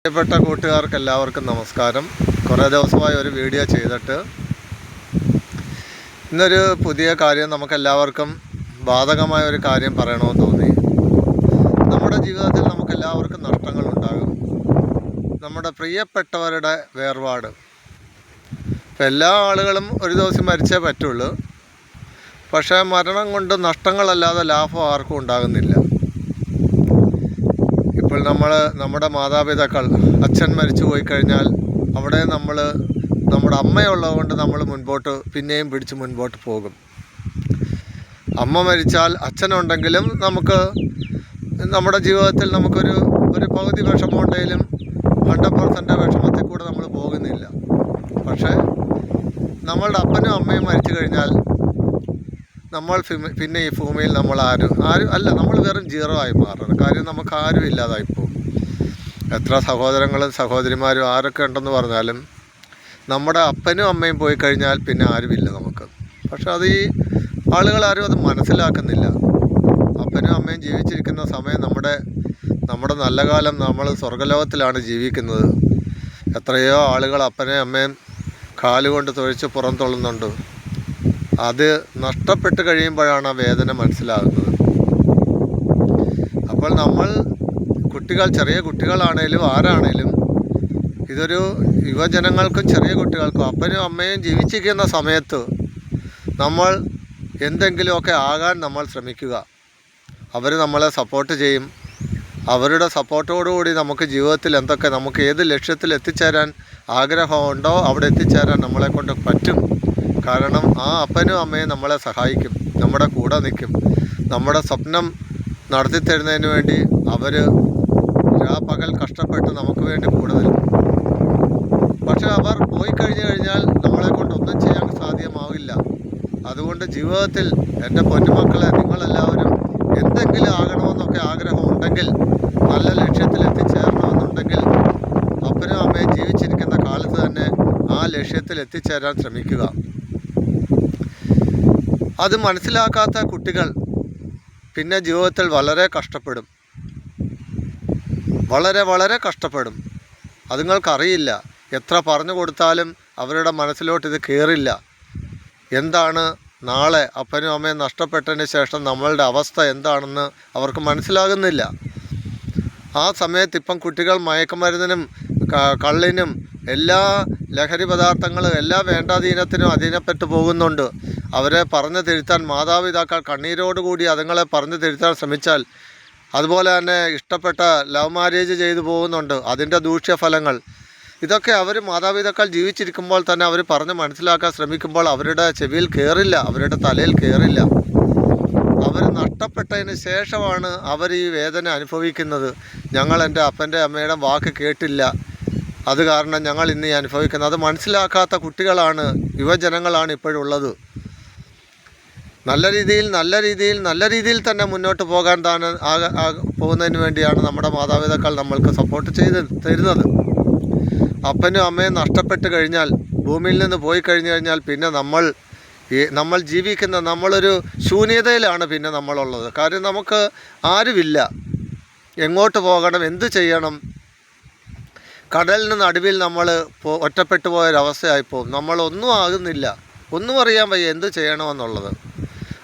പ്രിയപ്പെട്ട കൂട്ടുകാർക്ക് എല്ലാവർക്കും നമസ്കാരം. കുറേ ദിവസമായി ഒരു വീഡിയോ ചെയ്തിട്ട് ഇന്നൊരു പുതിയ കാര്യം നമുക്കെല്ലാവർക്കും ബാധകമായ ഒരു കാര്യം പറയണമെന്ന് തോന്നി. നമ്മുടെ ജീവിതത്തിൽ നമുക്കെല്ലാവർക്കും നഷ്ടങ്ങളുണ്ടാകും. നമ്മുടെ പ്രിയപ്പെട്ടവരുടെ വേർപാട്. ഇപ്പം എല്ലാ ആളുകളും ഒരു ദിവസം മരിച്ചേ പറ്റുള്ളൂ. പക്ഷേ മരണം കൊണ്ട് നഷ്ടങ്ങളല്ലാതെ ലാഭം ആർക്കും ഉണ്ടാകുന്നില്ല. ഇപ്പോൾ നമ്മുടെ മാതാപിതാക്കൾ, അച്ഛൻ മരിച്ചു പോയി കഴിഞ്ഞാൽ അവിടെ നമ്മുടെ അമ്മയുള്ളത് കൊണ്ട് നമ്മൾ പിന്നെയും പിടിച്ച് മുൻപോട്ട് പോകും. അമ്മ മരിച്ചാൽ അച്ഛനുണ്ടെങ്കിലും നമ്മുടെ ജീവിതത്തിൽ ഒരു പകുതി വിഷമമുണ്ടെങ്കിലും 100% വിഷമത്തിൽ കൂടെ നമ്മൾ പോകുന്നില്ല. പക്ഷേ നമ്മളുടെ അപ്പനും അമ്മയും മരിച്ചു കഴിഞ്ഞാൽ പിന്നെ ഈ ഭൂമിയിൽ നമ്മൾ നമ്മൾ വെറും 0 ആയി മാറണം. കാര്യം നമുക്ക് ആരും ഇല്ലാതായി പോകും. എത്ര സഹോദരങ്ങളും സഹോദരിമാരും ആരൊക്കെ ഉണ്ടെന്ന് പറഞ്ഞാലും നമ്മുടെ അപ്പനും അമ്മയും പോയി കഴിഞ്ഞാൽ പിന്നെ ആരുമില്ല നമുക്ക്. പക്ഷെ ഈ ആളുകളാരും അത് മനസ്സിലാക്കുന്നില്ല. അപ്പനും അമ്മയും ജീവിച്ചിരിക്കുന്ന സമയം നമ്മുടെ നല്ല കാലം നമ്മൾ സ്വർഗ്ഗലോകത്തിലാണ് ജീവിക്കുന്നത്. എത്രയോ ആളുകൾ അപ്പനെയും അമ്മയും കാലുകൊണ്ട് തൊഴിച്ച് പുറന്തള്ളുന്നുണ്ട്. അത് നഷ്ടപ്പെട്ട് കഴിയുമ്പോഴാണ് ആ വേദന മനസ്സിലാകുന്നത്. അപ്പോൾ ചെറിയ കുട്ടികളാണേലും ആരാണേലും, ഇതൊരു യുവജനങ്ങൾക്കും ചെറിയ കുട്ടികൾക്കും അപ്പനും അമ്മയും ജീവിച്ചിരിക്കുന്ന സമയത്ത് നമ്മൾ എന്തെങ്കിലുമൊക്കെ ആകാൻ നമ്മൾ ശ്രമിക്കുക. അവർ നമ്മളെ സപ്പോർട്ട് ചെയ്യും. അവരുടെ സപ്പോർട്ടോടുകൂടി നമുക്ക് ജീവിതത്തിൽ നമുക്ക് ഏത് ലക്ഷ്യത്തിൽ എത്തിച്ചേരാൻ ആഗ്രഹമുണ്ടോ അവിടെ എത്തിച്ചേരാൻ നമ്മളെക്കൊണ്ട് പറ്റും. കാരണം ആ അപ്പനും അമ്മയും നമ്മളെ സഹായിക്കും, നമ്മുടെ കൂടെ നിൽക്കും. നമ്മുടെ സ്വപ്നം നടത്തിത്തരുന്നതിന് വേണ്ടി അവർ പകൽ കഷ്ടപ്പെട്ട് നമുക്ക് വേണ്ടി കൂടെ നിൽക്കും. പക്ഷെ അവർ പോയി കഴിഞ്ഞാൽ നമ്മളെക്കൊണ്ട് ഒന്നും ചെയ്യാൻ സാധ്യമാവില്ല. അതുകൊണ്ട് ജീവിതത്തിൽ എൻ്റെ പൊന്നുമക്കളെ, നിങ്ങളെല്ലാവരും എന്തെങ്കിലും ആകണമെന്നൊക്കെ ആഗ്രഹമുണ്ടെങ്കിൽ, നല്ല ലക്ഷ്യത്തിൽ എത്തിച്ചേരണമെന്നുണ്ടെങ്കിൽ അപ്പനും അമ്മയും ജീവിച്ചിരിക്കുന്ന കാലത്ത് തന്നെ ആ ലക്ഷ്യത്തിൽ എത്തിച്ചേരാൻ ശ്രമിക്കുക. അത് മനസ്സിലാക്കാത്ത കുട്ടികൾ പിന്നെ ജീവിതത്തിൽ വളരെ കഷ്ടപ്പെടും, വളരെ കഷ്ടപ്പെടും. അതുങ്ങൾക്കറിയില്ല. എത്ര പറഞ്ഞു കൊടുത്താലും അവരുടെ മനസ്സിലോട്ട് ഇത് കയറില്ല. എന്താണ് നാളെ അപ്പനും അമ്മയും നഷ്ടപ്പെട്ടതിന് ശേഷം നമ്മളുടെ അവസ്ഥ എന്താണെന്ന് അവർക്ക് മനസ്സിലാകുന്നില്ല. ആ സമയത്ത് ഇപ്പം കുട്ടികൾ മയക്കുമരുന്നിനും കള്ളിനും എല്ലാ ലഹരി പദാർത്ഥങ്ങളും എല്ലാ വേണ്ടാധീനത്തിനും അധീനപ്പെട്ടു പോകുന്നുണ്ട്. അവരെ പറഞ്ഞു തിരുത്താൻ മാതാപിതാക്കൾ കണ്ണീരോടുകൂടി അതുങ്ങളെ പറഞ്ഞു തിരുത്താൻ ശ്രമിച്ചാൽ, അതുപോലെ തന്നെ ഇഷ്ടപ്പെട്ട ലവ് മാരേജ് ചെയ്തു പോകുന്നുണ്ട്, അതിൻ്റെ ദൂഷ്യഫലങ്ങൾ. ഇതൊക്കെ മാതാപിതാക്കൾ ജീവിച്ചിരിക്കുമ്പോൾ തന്നെ അവർ പറഞ്ഞ് മനസ്സിലാക്കാൻ ശ്രമിക്കുമ്പോൾ അവരുടെ ചെവിയിൽ കയറില്ല, അവരുടെ തലയിൽ കയറില്ല. അവർ നഷ്ടപ്പെട്ടതിന് ശേഷമാണ് അവർ ഈ വേദന അനുഭവിക്കുന്നത്. ഞങ്ങൾ എൻ്റെ അപ്പൻ്റെ അമ്മയുടെ വാക്ക് കേട്ടില്ല, അത് കാരണം ഞങ്ങൾ ഇന്ന് ഈ അനുഭവിക്കുന്നത്. അത് മനസ്സിലാക്കാത്ത കുട്ടികളാണ്, യുവജനങ്ങളാണ് ഇപ്പോഴുള്ളത്. നല്ല രീതിയിൽ തന്നെ മുന്നോട്ട് പോകാൻ പോകുന്നതിന് വേണ്ടിയാണ് നമ്മുടെ മാതാപിതാക്കൾ നമ്മൾക്ക് സപ്പോർട്ട് ചെയ്ത് തരുന്നത്. അപ്പനും അമ്മയും നഷ്ടപ്പെട്ട് കഴിഞ്ഞാൽ, ഭൂമിയിൽ നിന്ന് പോയി കഴിഞ്ഞാൽ പിന്നെ നമ്മൾ ജീവിക്കുന്ന നമ്മളൊരു ശൂന്യതയിലാണ് പിന്നെ നമ്മളുള്ളത്. കാര്യം നമുക്ക് ആരുമില്ല. എങ്ങോട്ട് പോകണം, എന്ത് ചെയ്യണം? കടലിന് നടുവിൽ നമ്മൾ ഒറ്റപ്പെട്ടു പോയൊരവസ്ഥയായിപ്പോവും. നമ്മളൊന്നും ആകുന്നില്ല, ഒന്നും അറിയാൻ വയ്യ എന്ത് ചെയ്യണമെന്നുള്ളത്.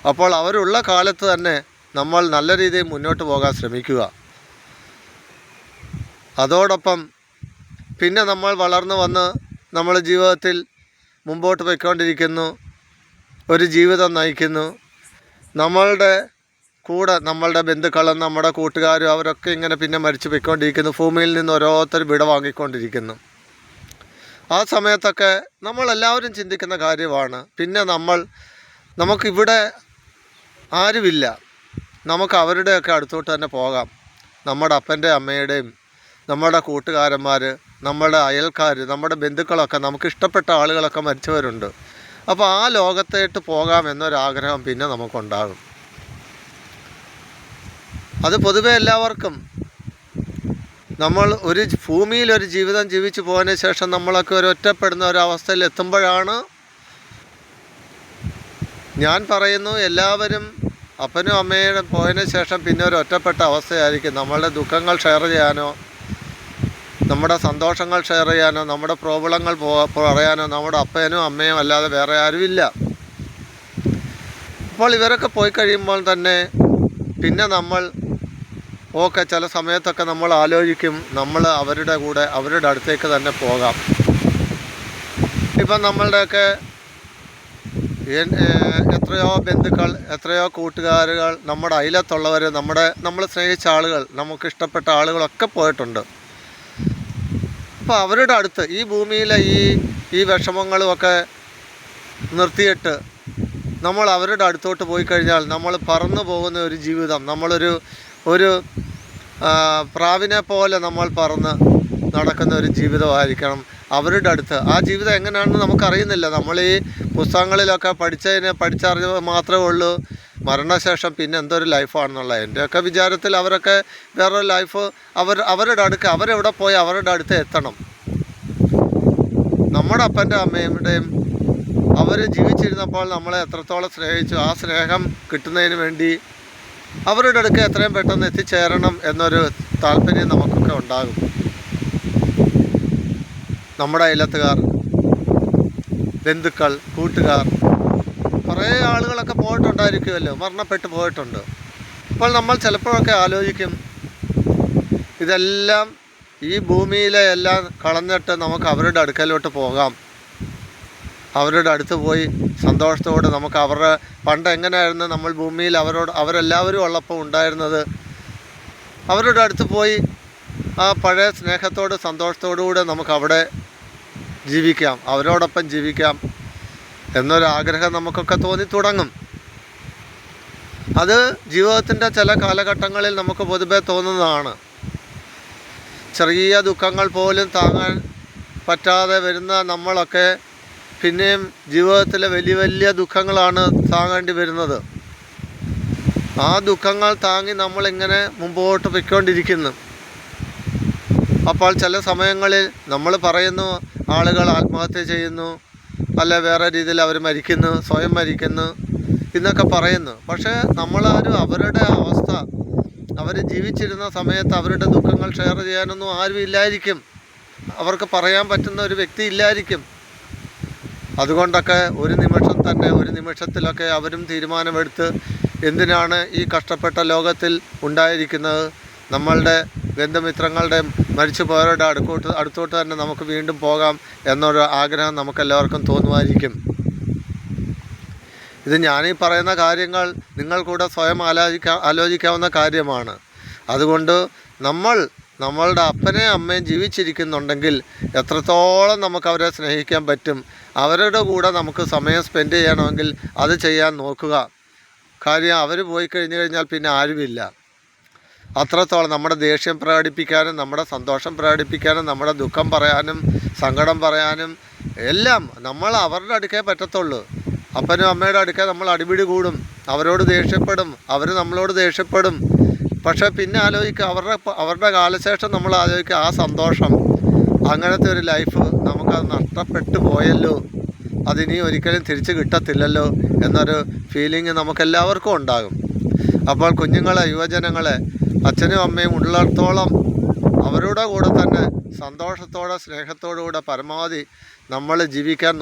അപ്പോൾ അവരുള്ള കാലത്ത് തന്നെ നമ്മൾ നല്ല രീതിയിൽ മുന്നോട്ട് പോകാൻ ശ്രമിക്കുക. അതോടൊപ്പം പിന്നെ നമ്മൾ വളർന്നു വന്ന് നമ്മൾ ജീവിതത്തിൽ മുമ്പോട്ട് പോയിക്കൊണ്ടിരിക്കുന്നു, ഒരു ജീവിതം നയിക്കുന്നു. നമ്മളുടെ കൂടെ നമ്മളുടെ ബന്ധുക്കളും നമ്മുടെ കൂട്ടുകാരും അവരൊക്കെ ഇങ്ങനെ പിന്നെ മരിച്ചു പോയിക്കൊണ്ടിരിക്കുന്നു. ഭൂമിയിൽ നിന്ന് ഓരോരുത്തർ വിട വാങ്ങിക്കൊണ്ടിരിക്കുന്നു. ആ സമയത്തൊക്കെ നമ്മളെല്ലാവരും ചിന്തിക്കുന്ന കാര്യമാണ്, പിന്നെ നമുക്കിവിടെ ആരുമില്ല, നമുക്ക് അവരുടെയൊക്കെ അടുത്തോട്ട് തന്നെ പോകാം. നമ്മുടെ അപ്പൻ്റെ അമ്മയുടെയും നമ്മുടെ കൂട്ടുകാരന്മാർ, നമ്മുടെ അയൽക്കാർ, നമ്മുടെ ബന്ധുക്കളൊക്കെ, നമുക്ക് ഇഷ്ടപ്പെട്ട ആളുകളൊക്കെ മരിച്ചവരുണ്ട്. അപ്പോൾ ആ ലോകത്തേട്ട് പോകാം എന്നൊരാഗ്രഹം പിന്നെ നമുക്കുണ്ടാകും. അത് പൊതുവെ എല്ലാവർക്കും, നമ്മൾ ഭൂമിയിൽ ഒരു ജീവിതം ജീവിച്ചു പോയതിന് ശേഷം നമ്മളൊക്കെ ഒറ്റപ്പെടുന്ന ഒരവസ്ഥയിൽ എത്തുമ്പോഴാണ് ഞാൻ പറയുന്നു, എല്ലാവരും അപ്പനും അമ്മയും പോയതിന് ശേഷം പിന്നെ ഒറ്റപ്പെട്ട അവസ്ഥയായിരിക്കും. നമ്മളുടെ ദുഃഖങ്ങൾ ഷെയർ ചെയ്യാനോ നമ്മുടെ സന്തോഷങ്ങൾ ഷെയർ ചെയ്യാനോ നമ്മുടെ പ്രോബ്ലങ്ങൾ പറയാനോ നമ്മുടെ അപ്പനും അമ്മയും അല്ലാതെ വേറെ ആരുമില്ല. അപ്പോൾ ഇവരൊക്കെ പോയി കഴിയുമ്പോൾ തന്നെ പിന്നെ നമ്മൾ ചില സമയത്തൊക്കെ നമ്മൾ ആലോചിക്കും, നമ്മൾ അവരുടെ കൂടെ അവരുടെ അടുത്തേക്ക് തന്നെ പോകാം. ഇപ്പം നമ്മളുടെയൊക്കെ എത്രയോ ബന്ധുക്കൾ, എത്രയോ കൂട്ടുകാരുകൾ, നമ്മുടെ അയലത്തുള്ളവർ, നമ്മൾ സ്നേഹിച്ച ആളുകൾ, നമുക്ക് ഇഷ്ടപ്പെട്ട ആളുകളൊക്കെ പോയിട്ടുണ്ട്. അപ്പോൾ അവരുടെ അടുത്ത് ഈ ഭൂമിയിലെ ഈ വിഷമങ്ങളുമൊക്കെ നിർത്തിയിട്ട് നമ്മൾ അവരുടെ അടുത്തോട്ട് പോയി കഴിഞ്ഞാൽ നമ്മൾ പറന്നു പോകുന്ന ഒരു ജീവിതം, ഒരു പ്രാവിനെ പോലെ നമ്മൾ പറന്ന് നടക്കുന്ന ഒരു ജീവിതമായിരിക്കണം അവരുടെ അടുത്ത്. ആ ജീവിതം എങ്ങനെയാണെന്ന് നമുക്കറിയുന്നില്ല. നമ്മൾ ഈ പുസ്തകങ്ങളിലൊക്കെ പഠിച്ചറിഞ്ഞത് മാത്രമേ ഉള്ളൂ മരണശേഷം പിന്നെ എന്തൊരു ലൈഫാണെന്നുള്ളത്. എൻ്റെയൊക്കെ വിചാരത്തിൽ അവരൊക്കെ വേറൊരു ലൈഫ്, അവരുടെ അടുക്ക് അവരെവിടെ പോയി അവരുടെ അടുത്ത് എത്തണം. നമ്മുടെ അപ്പൻ്റെ അമ്മയുടെയും അവർ ജീവിച്ചിരുന്നപ്പോൾ നമ്മളെ എത്രത്തോളം സ്നേഹിച്ചു, ആ സ്നേഹം കിട്ടുന്നതിന് വേണ്ടി അവരുടെ അടുക്ക് എത്രയും പെട്ടെന്ന് എത്തിച്ചേരണം എന്നൊരു താല്പര്യം നമുക്കൊക്കെ ഉണ്ടാകും. നമ്മുടെ അയലത്തുകാർ, ബന്ധുക്കൾ, കൂട്ടുകാർ, കുറേ ആളുകളൊക്കെ പോയിട്ടുണ്ടായിരിക്കുമല്ലോ, മരണപ്പെട്ടു പോയിട്ടുണ്ട്. അപ്പോൾ നമ്മൾ ചിലപ്പോഴൊക്കെ ആലോചിക്കും, ഇതെല്ലാം ഈ ഭൂമിയിലെ എല്ലാം കളഞ്ഞിട്ട് നമുക്ക് അവരുടെ അടുക്കലോട്ട് പോകാം. അവരുടെ അടുത്ത് പോയി സന്തോഷത്തോടെ നമുക്ക് അവരുടെ പണ്ട് എങ്ങനെയായിരുന്നു നമ്മൾ ഭൂമിയിൽ അവരെല്ലാവരും ഉള്ളപ്പോൾ ഉണ്ടായിരുന്നത്, അവരുടെ അടുത്ത് പോയി ആ പഴയ സ്നേഹത്തോട് സന്തോഷത്തോടുകൂടെ നമുക്കവിടെ ജീവിക്കാം, അവരോടൊപ്പം ജീവിക്കാം എന്നൊരാഗ്രഹം നമുക്കൊക്കെ തോന്നി തുടങ്ങും. അത് ജീവിതത്തിൻ്റെ ചില കാലഘട്ടങ്ങളിൽ നമുക്ക് പൊതുവെ തോന്നുന്നതാണ്. ചെറിയ ദുഃഖങ്ങൾ പോലും താങ്ങാൻ പറ്റാതെ വരുന്ന നമ്മളൊക്കെ പിന്നെയും ജീവിതത്തിലെ വലിയ വലിയ ദുഃഖങ്ങളാണ് താങ്ങേണ്ടി വരുന്നത്. ആ ദുഃഖങ്ങൾ താങ്ങി നമ്മളിങ്ങനെ മുമ്പോട്ട് പൊയ്ക്കൊണ്ടിരിക്കുന്നു. അപ്പോൾ ചില സമയങ്ങളിൽ നമ്മൾ പറയുന്നു ആളുകൾ ആത്മഹത്യ ചെയ്യുന്നു, അല്ല വേറെ രീതിയിൽ അവർ മരിക്കുന്നു, സ്വയം മരിക്കുന്നു എന്നൊക്കെ പറയുന്നു. പക്ഷേ നമ്മളാരും അവരുടെ അവസ്ഥ, അവർ ജീവിച്ചിരുന്ന സമയത്ത് അവരുടെ ദുഃഖങ്ങൾ ഷെയർ ചെയ്യാനൊന്നും ആരും ഇല്ലായിരിക്കും, അവർക്ക് പറയാൻ പറ്റുന്ന ഒരു വ്യക്തി ഇല്ലായിരിക്കും. അതുകൊണ്ടൊക്കെ ഒരു നിമിഷത്തിലൊക്കെ അവരും തീരുമാനമെടുത്ത് എന്തിനാണ് ഈ കഷ്ടപ്പെട്ട ലോകത്തിൽ ഉണ്ടായിരിക്കുന്നത്, നമ്മളുടെ ബന്ധുമിത്രങ്ങളുടെ മരിച്ചു പോയവരുടെ അടുത്തോട്ട് തന്നെ നമുക്ക് വീണ്ടും പോകാം എന്നൊരു ആഗ്രഹം നമുക്കെല്ലാവർക്കും തോന്നുമായിരിക്കും. ഇത് ഞാനീ പറയുന്ന കാര്യങ്ങൾ നിങ്ങൾ കൂടെ സ്വയം ആലോചിക്കാവുന്ന കാര്യമാണ്. അതുകൊണ്ട് നമ്മളുടെ അപ്പനെയും അമ്മയും ജീവിച്ചിരിക്കുന്നുണ്ടെങ്കിൽ എത്രത്തോളം നമുക്കവരെ സ്നേഹിക്കാൻ പറ്റും, അവരുടെ കൂടെ നമുക്ക് സമയം സ്പെൻഡ് ചെയ്യണമെങ്കിൽ അത് ചെയ്യാൻ നോക്കുക. കാര്യം അവർ പോയി കഴിഞ്ഞാൽ പിന്നെ ആരുമില്ല. അത്രത്തോളം നമ്മുടെ ദേഷ്യം പ്രകടിപ്പിക്കാനും നമ്മുടെ സന്തോഷം പ്രകടിപ്പിക്കാനും നമ്മുടെ ദുഃഖം പറയാനും സങ്കടം പറയാനും എല്ലാം നമ്മൾ അവരുടെ അടുക്കേ പറ്റത്തുള്ളൂ. അപ്പനും അമ്മയുടെ അടുക്കേ നമ്മൾ അടിപിടി കൂടും, അവരോട് ദേഷ്യപ്പെടും, അവർ നമ്മളോട് ദേഷ്യപ്പെടും. പക്ഷേ പിന്നെ ആലോചിക്കുക, അവരുടെ കാലശേഷം നമ്മൾ ആലോചിക്കുക, ആ സന്തോഷം, അങ്ങനത്തെ ഒരു ലൈഫ് നമുക്കത് നഷ്ടപ്പെട്ടു പോയല്ലോ, അതിനി ഒരിക്കലും തിരിച്ച് കിട്ടത്തില്ലല്ലോ എന്നൊരു ഫീലിംഗ് നമുക്കെല്ലാവർക്കും ഉണ്ടാകും. അപ്പോൾ കുഞ്ഞുങ്ങളെ, യുവജനങ്ങളെ, അച്ഛനും അമ്മയും ഉള്ളിടത്തോളം അവരുടെ കൂടെ തന്നെ സന്തോഷത്തോടെ സ്നേഹത്തോടുകൂടെ പരമാവധി നമ്മൾ ജീവിക്കാൻ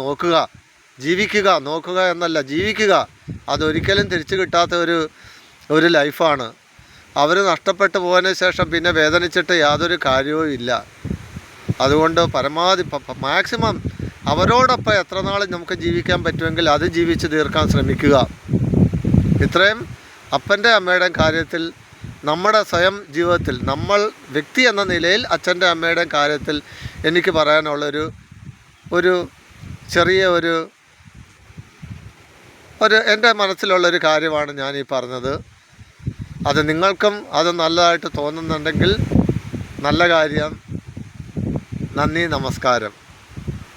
നോക്കുക എന്നല്ല, ജീവിക്കുക. അതൊരിക്കലും തിരിച്ചു കിട്ടാത്ത ഒരു ലൈഫാണ്. അവർ നഷ്ടപ്പെട്ടു പോയതിന് ശേഷം പിന്നെ വേദനിച്ചിട്ട് യാതൊരു കാര്യവും ഇല്ല. അതുകൊണ്ട് പരമാവധി മാക്സിമം അവരോടൊപ്പം എത്ര നാൾ നമുക്ക് ജീവിക്കാൻ പറ്റുമെങ്കിൽ അത് ജീവിച്ച് തീർക്കാൻ ശ്രമിക്കുക. ഇത്രയും അപ്പൻ്റെ അമ്മയുടെയും കാര്യത്തിൽ, നമ്മുടെ സ്വയം ജീവിതത്തിൽ നമ്മൾ വ്യക്തി എന്ന നിലയിൽ അച്ഛൻ്റെ അമ്മയുടെയും കാര്യത്തിൽ എനിക്ക് പറയാനുള്ളൊരു ചെറിയ ഒരു എൻ്റെ മനസ്സിലുള്ളൊരു കാര്യമാണ് ഞാനീ പറഞ്ഞത്. അത് നിങ്ങൾക്കും അത് നല്ലതായിട്ട് തോന്നുന്നുണ്ടെങ്കിൽ നല്ല കാര്യം. നന്ദി, നമസ്കാരം.